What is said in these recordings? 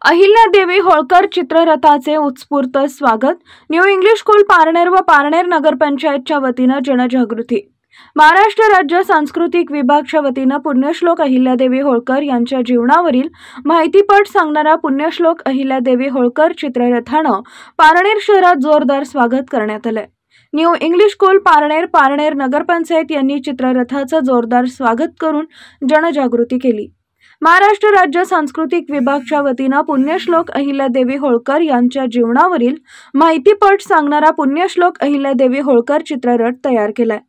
अहिल्यादेवी होळकर चित्ररथाचे उत्स्फूर्त स्वागत। New English school Parner व पारनेर नगरपंचायतच्या वतीने जनजागृती। महाराष्ट्र राज्य सांस्कृतिक विभागाच्या वतीने पुण्यश्लोक अहिल्यादेवी होळकर यांच्या जीवनावरील माहितीपट सांगणारा पुण्यश्लोक अहिल्यादेवी होळकर चित्ररथाने पारनेर शहरात जोरदार स्वागत करण्यात आले। न्यू इंग्लिश स्कूल पारनेर नगरपंचायत यांनी चित्ररथाचे जोरदार स्वागत करून जनजागृती केली। महाराष्ट्र राज्य सांस्कृतिक विभागाच्या वतीने पुण्यश्लोक अहिल्यादेवी होळकर यांच्या जीवनावरील माहितीपट सांगणारा पुण्यश्लोक अहिल्यादेवी होळकर चित्ररथ तयार केलाय।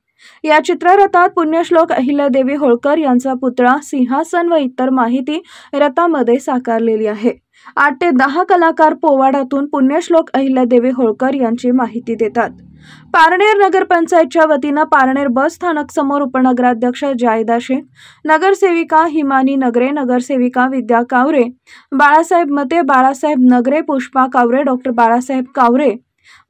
या चित्ररथात पुण्यश्लोक अहिल्यादेवी होळकर यांचा पुतळा, सिंहासन व इतर माहिती रथामध्ये साकारलेली आहे। 8 ते 10 कलाकार पोवाडातून पुण्यश्लोक अहिल्यादेवी होळकर यांची माहिती देतात। पारनेर नगरपंचायतच्या वतीने पारनेर बस स्थानक समोर उपनगराध्यक्ष जायदा शेख, नगरसेविका हिमानी नगरे, नगरसेविका विद्या कावरे, बाळासाहेब मते, बाळासाहेब नगरे, पुष्पा कावरे, डॉक्टर बाळासाहेब कावरे,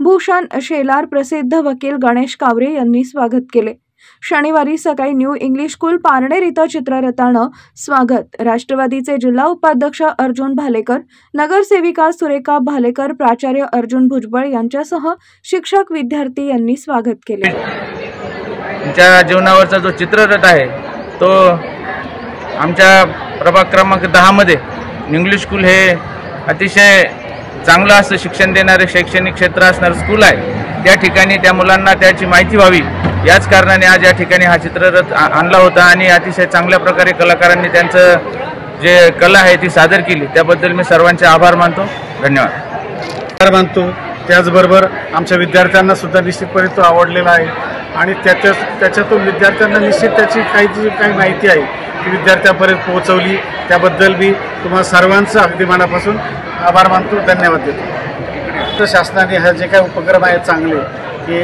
भूषण शेलार, प्रसिद्ध वकील गणेश कावरे यांनी स्वागत केले। शनिवारी सकाळी न्यू इंग्लिश स्कूल पारनेर इथं चित्ररथानं स्वागत राष्ट्रवादीचे जिल्हा उपाध्यक्ष अर्जुन भालेकर, नगरसेविका सुरेखा भालेकर, प्राचार्य अर्जुन भुजबळ यांच्यासह शिक्षक विद्यार्थी यांनी स्वागत केले। त्यांच्या जीवनावरचा जो चित्ररथ आहे तो आमच्या प्रभाग क्रमांक 10 मध्ये न्यू इंग्लिश स्कूल हे अतिशय चांगलं असं शिक्षण देणारे शैक्षणिक क्षेत्र असणारं स्कूल आहे। त्या ठिकाणी त्या मुलांना त्याची माहिती व्हावी याच कारणाने आज या ठिकाणी हा चित्ररथ आणला होता आणि अतिशय चांगल्या प्रकारे कलाकारांनी त्यांचं जे कला आहे ती सादर केली, त्याबद्दल मी सर्वांचे आभार मानतो। धन्यवाद मानतो। त्याचबरोबर आमच्या विद्यार्थ्यांना सुद्धा निश्चितपणे तो आवडलेला आहे आणि त्याच्यातून विद्यार्थ्यांना निश्चित त्याची काही माहिती आहे ती विद्यार्थ्यांपर्यंत पोहोचवली, त्याबद्दल मी तुम्हाला सर्वांचं अगदी मनापासून आभार मानतो, धन्यवाद देतो। तर शासनाने हा जे काही उपक्रम आहेत चांगले की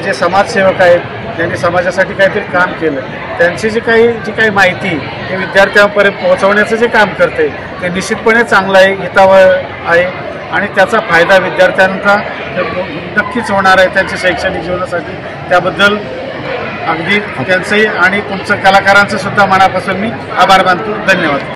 जे समाजसेवक आहेत ज्यांनी समाजासाठी काहीतरी काम केलं त्यांची जी काही माहिती हे विद्यार्थ्यांपर्यंत पोहोचवण्याचं जे काम करते ते निश्चितपणे चांगलं आहे, हितावह आहे आणि त्याचा फायदा विद्यार्थ्यांना नक्कीच होणार आहे त्यांच्या शैक्षणिक जीवनासाठी। त्याबद्दल अगदी त्यांचंही आणि तुमचं कलाकारांचं सुद्धा मनापासून मी आभार मानतो, धन्यवाद।